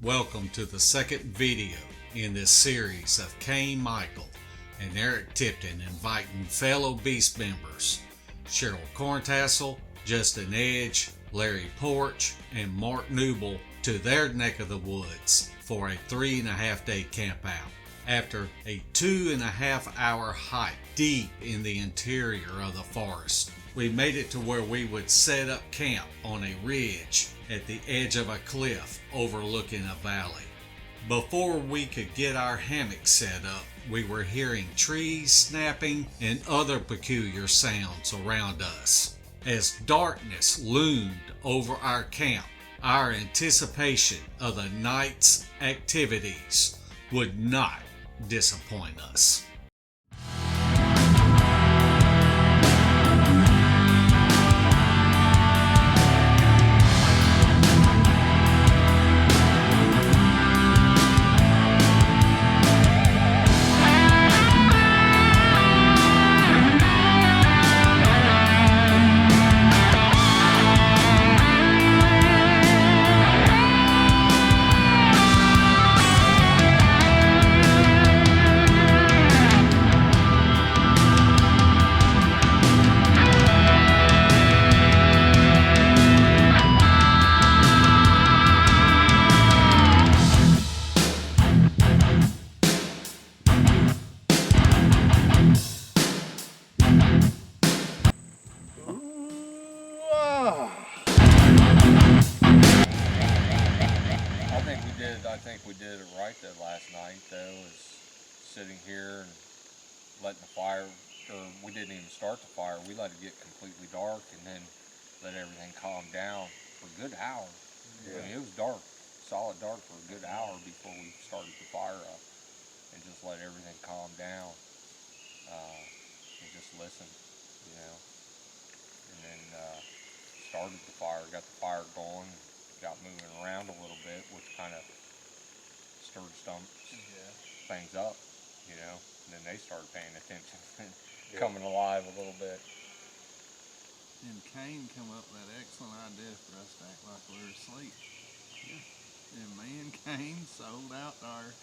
Welcome to the second video in this series of Kane Michael and Eric Tipton inviting fellow Beast members Cheryl Corntassel, Justin Edge, Larry Porch, and Mark Newble to their neck of the woods for a 3.5 day camp out. After a 2.5 hour hike deep in the interior of the forest, we made it to where we would set up camp on a ridge at the edge of a cliff overlooking a valley. Before we could get our hammock set up, we were hearing trees snapping and other peculiar sounds around us. As darkness loomed over our camp, our anticipation of the night's activities would not disappoint us. I think we did it right that last night, though, is sitting here and letting the fire, or we didn't even start the fire. We let it get completely dark and then let everything calm down for a good hour. Yeah. I mean, it was dark, solid dark for a good hour before we started the fire up, and just let everything calm down and just listen, you know. And then started the fire, got the fire going, got moving around a little bit, which kind of stirred things up, you know, and then they started paying attention and coming alive a little bit. And Kane come up with that excellent idea for us to act like we were asleep. Yeah. And me and Kane sold out our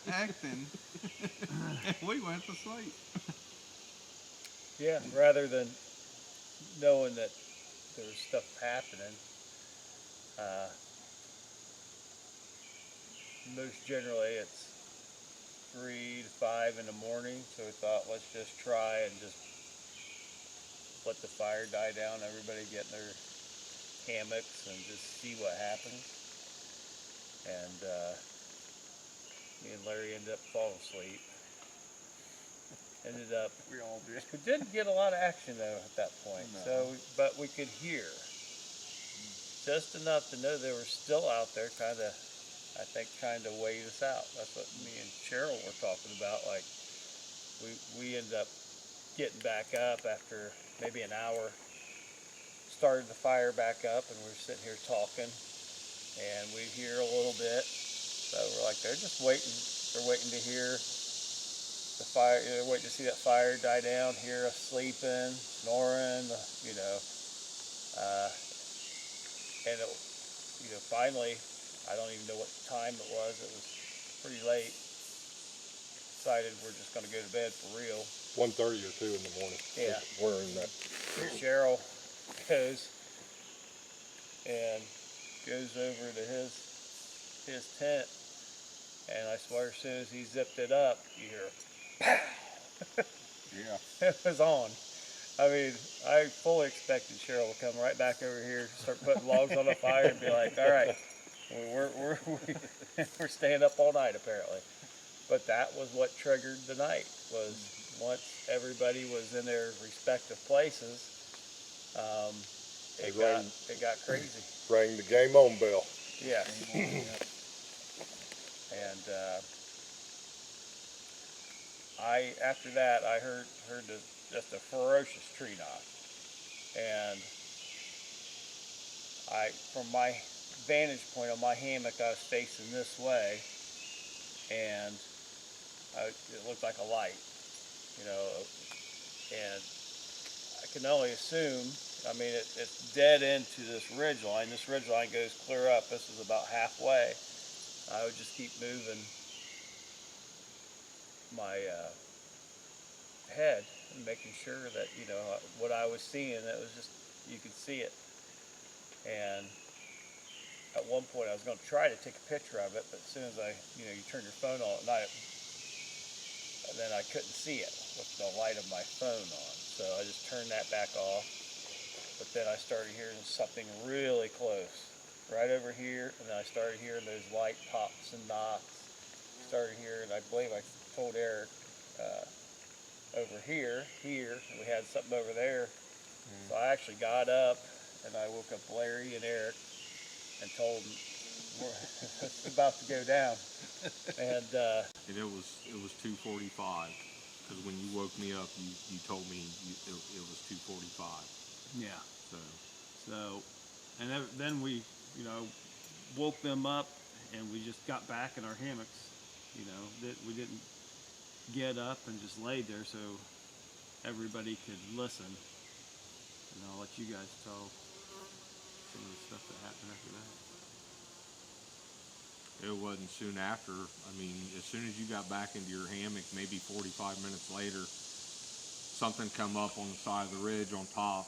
acting, and we went to sleep. Yeah, rather than knowing that there was stuff happening, most generally it's 3 to 5 in the morning, so we thought let's just try and just let the fire die down, everybody get in their hammocks and just see what happens. And me and Larry ended up falling asleep. We all did. We didn't get a lot of action though at that point, no. But we could hear just enough to know they were still out there, kind of weighed us out. That's what me and Cheryl were talking about. Like we ended up getting back up after maybe an hour, started the fire back up, and we were sitting here talking, and we'd hear a little bit. So we're like, they're just waiting. They're waiting to hear the fire. They're waiting to see that fire die down, hear us sleeping, snoring, you know. And it, you know, finally, I don't even know what time it was. It was pretty late. Decided we're just going to go to bed for real. 1:30 or 2 in the morning. Yeah. We're in that. Cheryl goes over to his tent, and I swear as soon as he zipped it up, you hear, pow! Yeah. It was on. I mean, I fully expected Cheryl to come right back over here, start putting logs on the fire, and be like, all right, we're staying up all night apparently. But that was what triggered the night, was once everybody was in their respective places, it got crazy. Rang the game on bell. Yeah. And after that I heard just a ferocious tree knock, and from my vantage point on my hammock, I was facing this way, and it looked like a light, you know, and I can only assume I mean, it's dead into this ridge line. This ridge line goes clear up. This is about halfway. I would just keep moving my head and making sure that, you know, what I was seeing, that was just, you could see it. And at one point I was going to try to take a picture of it, but as soon as you turn your phone on at night, and then I couldn't see it with the light of my phone on. So I just turned that back off. But then I started hearing something really close, right over here, and then I started hearing those light pops and knocks. Started hearing, I believe I told Eric, over here, and we had something over there. So I actually got up and I woke up Larry and Eric and told them it's about to go down. And it was 2:45, because when you woke me up, you told me it was 2:45. Yeah. So And then we, woke them up, and we just got back in our hammocks. That we didn't get up and just laid there so everybody could listen. And I'll let you guys tell some of the stuff that happened after that. it wasn't soon after. I mean, as soon as you got back into your hammock, maybe 45 minutes later, something come up on the side of the ridge on top,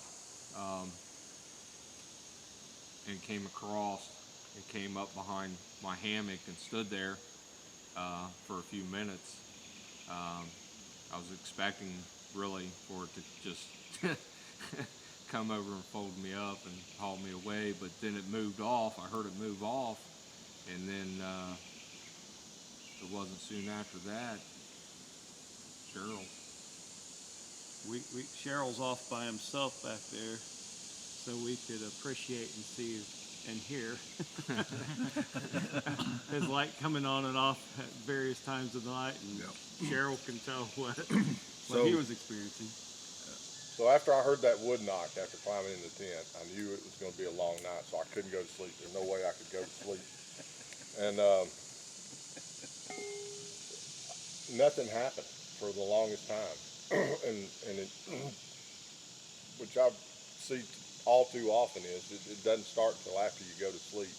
and came across and came up behind my hammock and stood there for a few minutes. I was expecting really for it to just come over and fold me up and haul me away, but then it moved off. I heard it move off, and then it wasn't soon after that, Cheryl. Cheryl's off by himself back there, so we could appreciate and see and hear his light coming on and off at various times of the night, and Cheryl can tell what he was experiencing. So after I heard that wood knock, after climbing in the tent, I knew it was going to be a long night, so I couldn't go to sleep. There's no way I could go to sleep. And nothing happened for the longest time. Which I see all too often is it doesn't start until after you go to sleep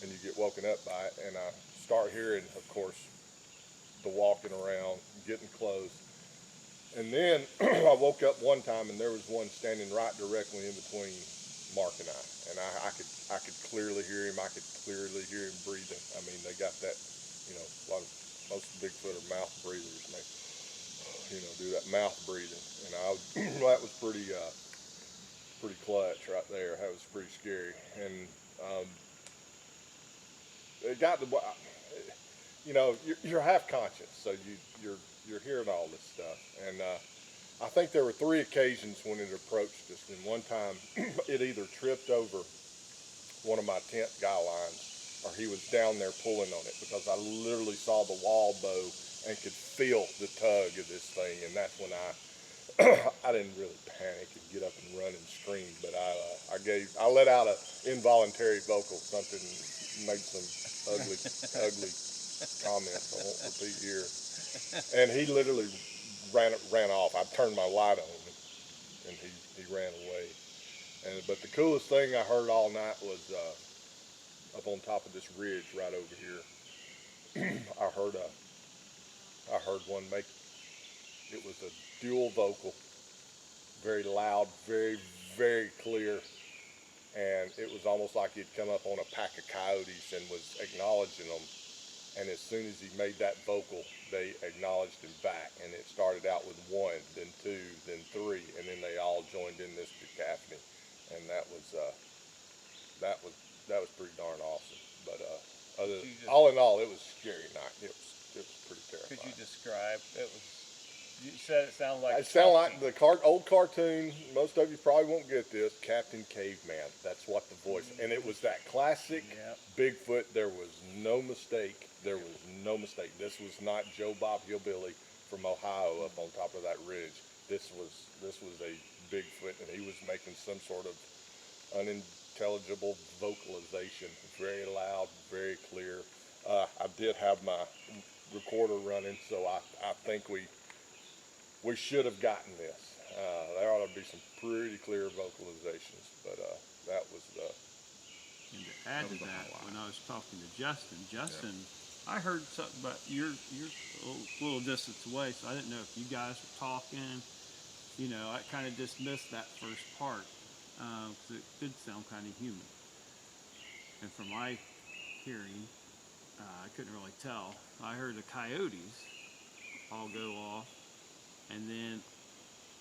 and you get woken up by it. And I start hearing, of course, the walking around, getting close. And then I woke up one time and there was one standing right directly in between Mark and I could clearly hear him. I could clearly hear him breathing. I mean, they got that, most Bigfoot are mouth breathers, and they, do that mouth breathing. And that was pretty clutch right there. That was pretty scary. And it got the, you're half conscious, so you're hearing all this stuff. And I think there were 3 occasions when it approached us. And one time it either tripped over one of my tent guy lines or he was down there pulling on it, because I literally saw the wall bow and could feel the tug of this thing. And that's when I didn't really panic and get up and run and scream, but I let out an involuntary vocal, something, made some ugly comments I won't repeat here. And he literally ran off. I turned my light on and he ran away. But the coolest thing I heard all night was up on top of this ridge right over here. I heard one make, it was a dual vocal, very loud, very, very clear, and it was almost like he'd come up on a pack of coyotes and was acknowledging them. And as soon as he made that vocal, they acknowledged him back, and it started out with 1, then 2, then 3, and then they all joined in this cacophony, and that was pretty darn awesome. But all in all, it was a scary night. It was pretty terrifying. could you describe, you said it sounded like... It sounded like the old cartoon. Most of you probably won't get this. Captain Caveman. That's what the voice. And it was that classic Bigfoot. There was no mistake. There was no mistake. This was not Joe Bob Hillbilly from Ohio up on top of that ridge. This was a Bigfoot, and he was making some sort of unintelligible vocalization. Very loud, very clear. I did have my recorder running, so I think we should have gotten this. There ought to be some pretty clear vocalizations, but that was the. And to add to that, when I was talking to Justin, I heard something, but you're a little distance away, so I didn't know if you guys were talking. You know, I kind of dismissed that first part because it did sound kind of human. And from my hearing, I couldn't really tell. I heard the coyotes all go off, and then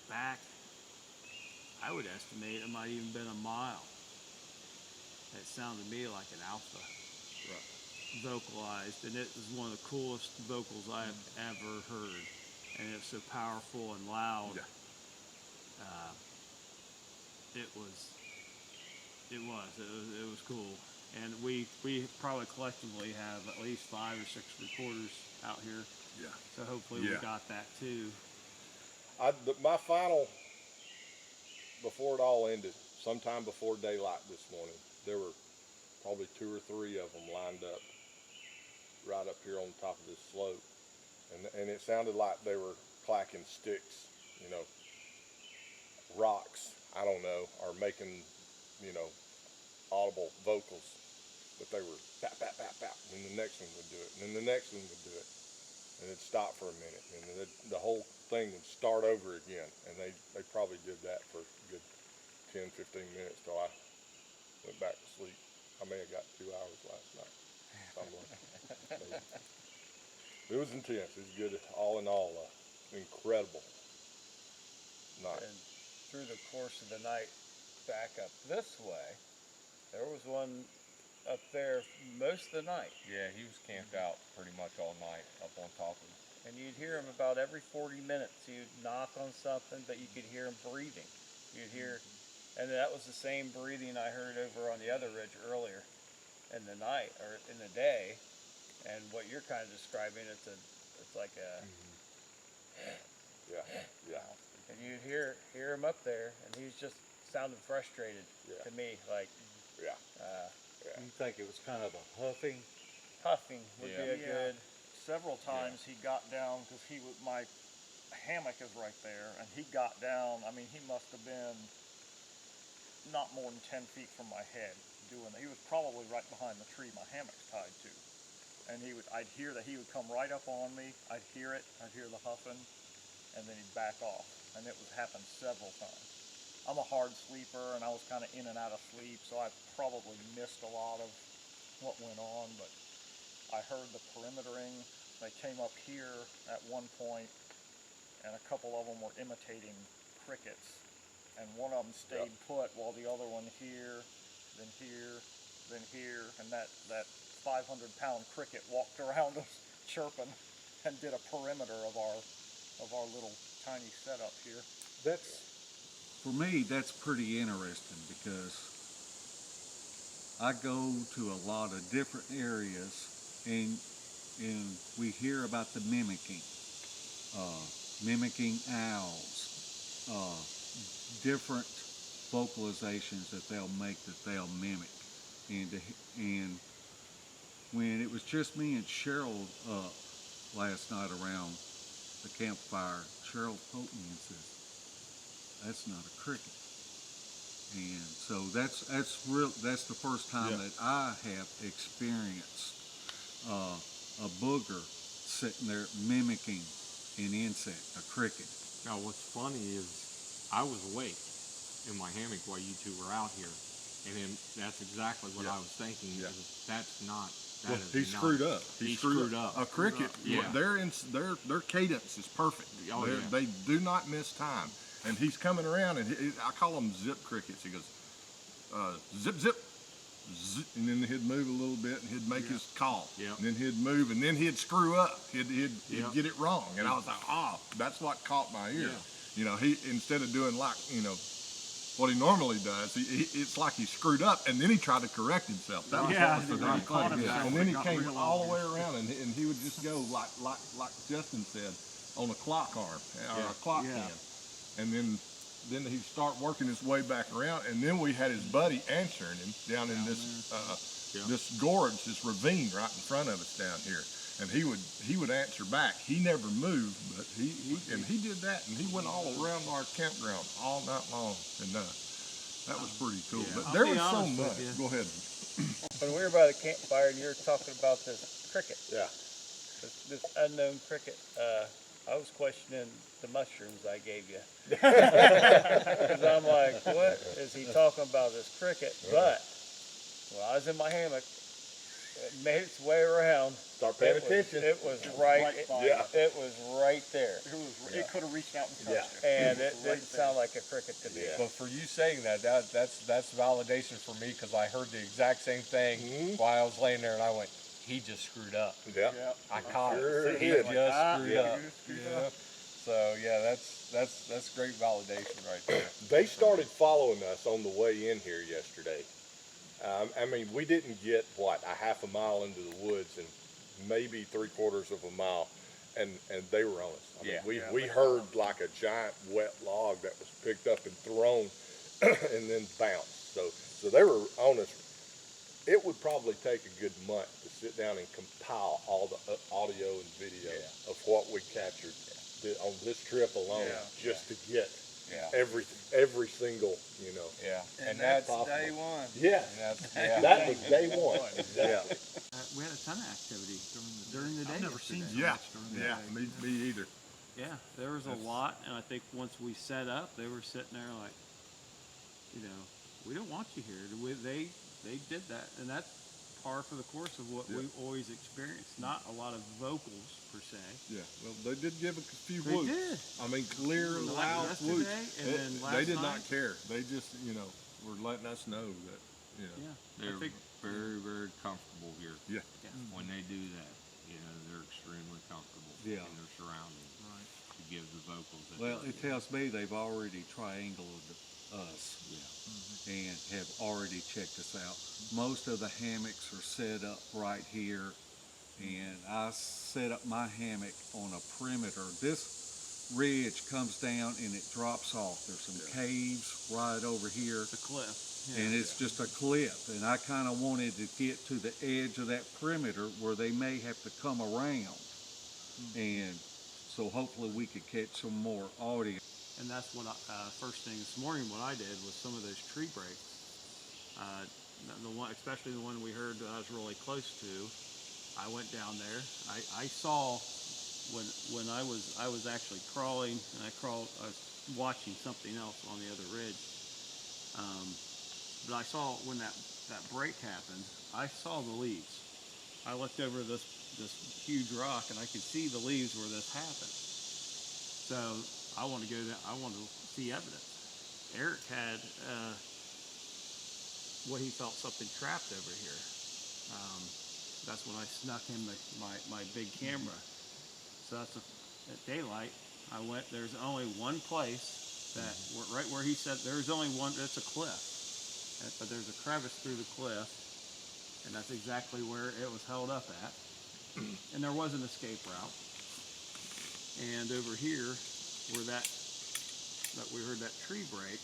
back, I would estimate it might even been a mile. It sounded to me like an alpha vocalized, and it was one of the coolest vocals I have ever heard. And it was so powerful and loud. Yeah. It was cool. And we probably collectively have at least 5 or 6 recorders out here. Yeah. So hopefully we got that too. My final, before it all ended, sometime before daylight this morning, there were probably 2 or 3 of them lined up right up here on the top of this slope. And it sounded like they were clacking sticks, you know, rocks, I don't know, or making, you know, audible vocals. But they were bap, bap, bap, bap, and then the next one would do it, and then the next one would do it. And it'd stop for a minute, and then the whole thing would start over again. And they probably did that for a good 10, 15 minutes till I went back to sleep. I may have got 2 hours last night. It was intense. It was good. All in all, incredible night. And through the course of the night, back up this way, there was one up there most of the night. Yeah, he was camped out pretty much all night up on top of him. And you'd hear him about every 40 minutes. You'd knock on something, but you could hear him breathing. You'd hear, and that was the same breathing I heard over on the other ridge earlier in the night or in the day. And what you're kind of describing, it's like a. Yeah. And you'd hear him up there, and he's just sounding frustrated to me, like. Yeah. You think it was kind of a huffing? Huffing would be a good. Several times he got down because my hammock is right there, and he got down. I mean, he must have been not more than 10 feet from my head doing that. He was probably right behind the tree my hammock's tied to. And I'd hear that he would come right up on me. I'd hear the huffing, and then he'd back off. And it would happen several times. I'm a hard sleeper, and I was kind of in and out of sleep, so I probably missed a lot of what went on, but I heard the perimetering. They came up here at one point, and a couple of them were imitating crickets, and one of them stayed put while the other one here, then here, then here, and that 500-pound cricket walked around us chirping and did a perimeter of our little tiny setup here. For me, that's pretty interesting because I go to a lot of different areas and we hear about the mimicking owls, different vocalizations that they'll make that they'll mimic. And when it was just me and Cheryl last night around the campfire, Cheryl poked me and says, "That's not a cricket." And so that's the first time that I have experienced a booger sitting there mimicking an insect, a cricket. Now, what's funny is I was awake in my hammock while you two were out here, and then that's exactly what I was thinking. Is that's not. That is He not, screwed up. He screwed up. A cricket, their cadence is perfect. Oh, They do not miss time. And he's coming around, and I call them zip crickets. He goes, zip, zip, zip, and then he'd move a little bit, and he'd make his call. Yep. And then he'd move, and then he'd screw up. He'd get it wrong. And I was like, that's what caught my ear. Yeah. You know, he instead of doing like, what he normally does, it's like he screwed up, and then he tried to correct himself. That was what was the darn thing. And then he came all the way around, and he would just go like Justin said, on a clock arm or a clock hand. And then he'd start working his way back around, and then we had his buddy answering him down in this gorge, this ravine right in front of us down here. and he would answer back. He never moved, but he did that, and he went all around our campground all night long, and that was pretty cool. Yeah. But I'll there be was so honest with much. you. Go ahead. When we were by the campfire and you were talking about this cricket, Yeah. this unknown cricket, I was questioning the mushrooms I gave you. Because I'm like, what is he talking about, this cricket? But when I was in my hammock, it made its way around. Start paying attention. It was right. Yeah. It was right there. It could have reached out and touched it. And it didn't sound like a cricket to me. But for you saying that's validation for me, because I heard the exact same thing while I was laying there, and I went, he just screwed up. Yeah. I caught Sure it. He did. just screwed up. Yeah. So yeah, that's great validation right there. They started following us on the way in here yesterday. I mean, we didn't get, a half a mile into the woods and maybe 3/4 of a mile, and they were on us. I mean, we heard like a giant wet log that was picked up and thrown and then bounced. So they were on us. It would probably take a good month to sit down and compile all the audio and video of what we captured on this trip alone, just to get every single, And that's day one. Yeah, that was day one. Yeah. We had a ton of activity during the day. I've never seen yesterday. so much during the day. Me either. Yeah, there was a lot, and I think once we set up, they were sitting there like, we don't want you here. They did that, and that's par for the course of what we've always experienced. Not a lot of vocals per se. Yeah, well, they did give a few They whoops. did. I mean, clear, Like loud yesterday, whoops. and then They last did not night. care. They just, were letting us know that, Yeah, They're I think very, very comfortable here. Yeah. When they do that, they're extremely comfortable in their surroundings. Right. To give the vocals. That Well, they it do. tells me they've already triangulated us and have already checked us out. Most of the hammocks are set up right here, and I set up my hammock on a perimeter. This ridge comes down and it drops off. There's some caves right over here, it's a cliff. and it's just a cliff. And I kind of wanted to get to the edge of that perimeter where they may have to come around, and so hopefully we could catch some more audio. And that's what first thing this morning, what I did was some of those tree breaks. The one, especially the one we heard that I was really close to. I went down there. I saw when I was actually crawling, and I was watching something else on the other ridge. But I saw when that break happened, I saw the leaves. I looked over this huge rock, and I could see the leaves where this happened. So I want to go there. I want to see evidence. Eric had what he felt something trapped over here. That's when I snuck him my big camera. So that's at daylight. I went. There's only one place that right where he said there's only one. It's a cliff, but there's a crevice through the cliff, and that's exactly where it was held up at. And there was an escape route. And over here, where that we heard that tree break,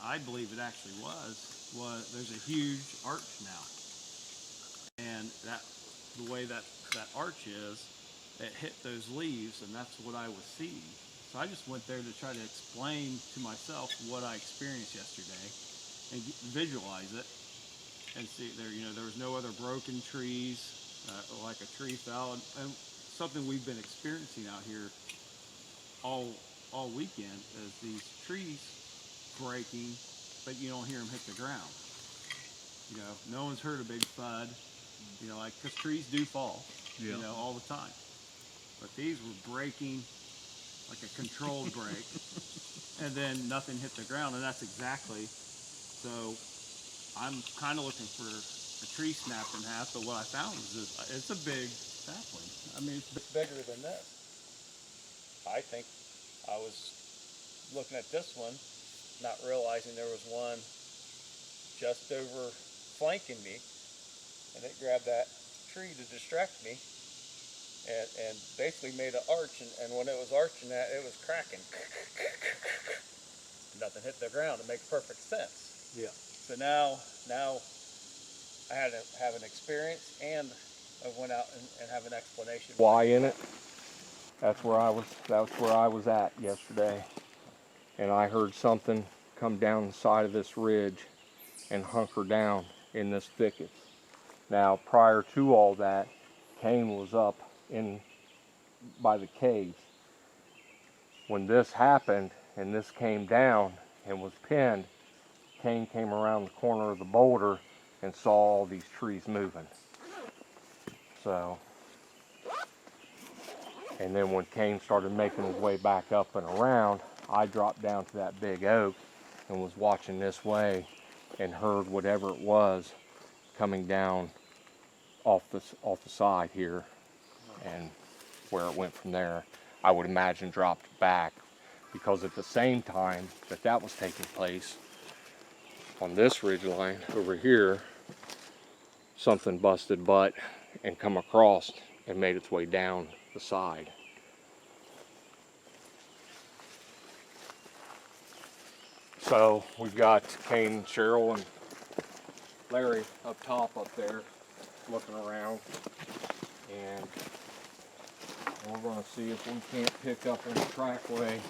I believe it actually was there's a huge arch now, and the way that arch is, it hit those leaves, and that's what I was seeing. So I just went there to try to explain to myself what I experienced yesterday, and visualize it, and see there was no other broken trees, like a tree fell, and something we've been experiencing out here all weekend is these trees breaking, but you don't hear them hit the ground. No one's heard a big thud, because trees do fall, all the time. But these were breaking like a controlled break, and then nothing hit the ground, and that's exactly. So I'm kind of looking for a tree snapped in half, but what I found is it's a big sapling. I mean, it's bigger than this. I think I was looking at this one, not realizing there was one just over flanking me, and it grabbed that tree to distract me, and basically made an arch, and when it was arching that, it was cracking. Nothing hit the ground. It makes perfect sense. Yeah. So now I had to have an experience and went out and have an explanation. Why in it? That's where I was at yesterday. And I heard something come down the side of this ridge and hunker down in this thicket. Now, prior to all that, Kane was up in by the caves. When this happened and this came down and was pinned, Kane came around the corner of the boulder and saw all these trees moving. So, and then when Kane started making his way back up and around, I dropped down to that big oak and was watching this way and heard whatever it was coming down off the side here, and where it went from there, I would imagine dropped back, because at the same time that was taking place, on this ridge line over here, something busted butt and come across and made its way down the side. So we've got Kane, Cheryl, and Larry up top up there looking around, and we're going to see if we can't pick up any trackway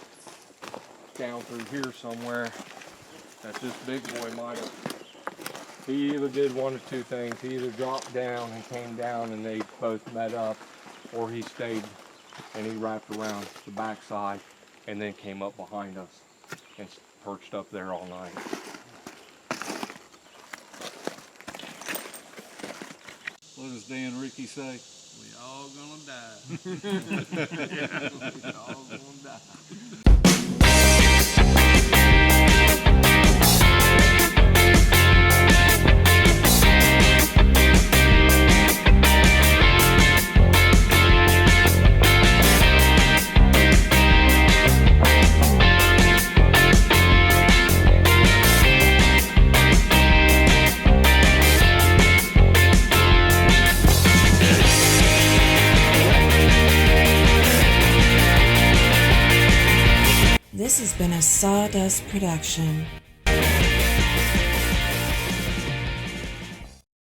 down through here somewhere that this big boy might have. He either did one of two things. He either dropped down and came down and they both met up, or he stayed and he wrapped around the backside and then came up behind us and perched up there all night. What does Dan Ricky say? We all gonna die. Yeah, we all gonna die. This has been a Sawdust production.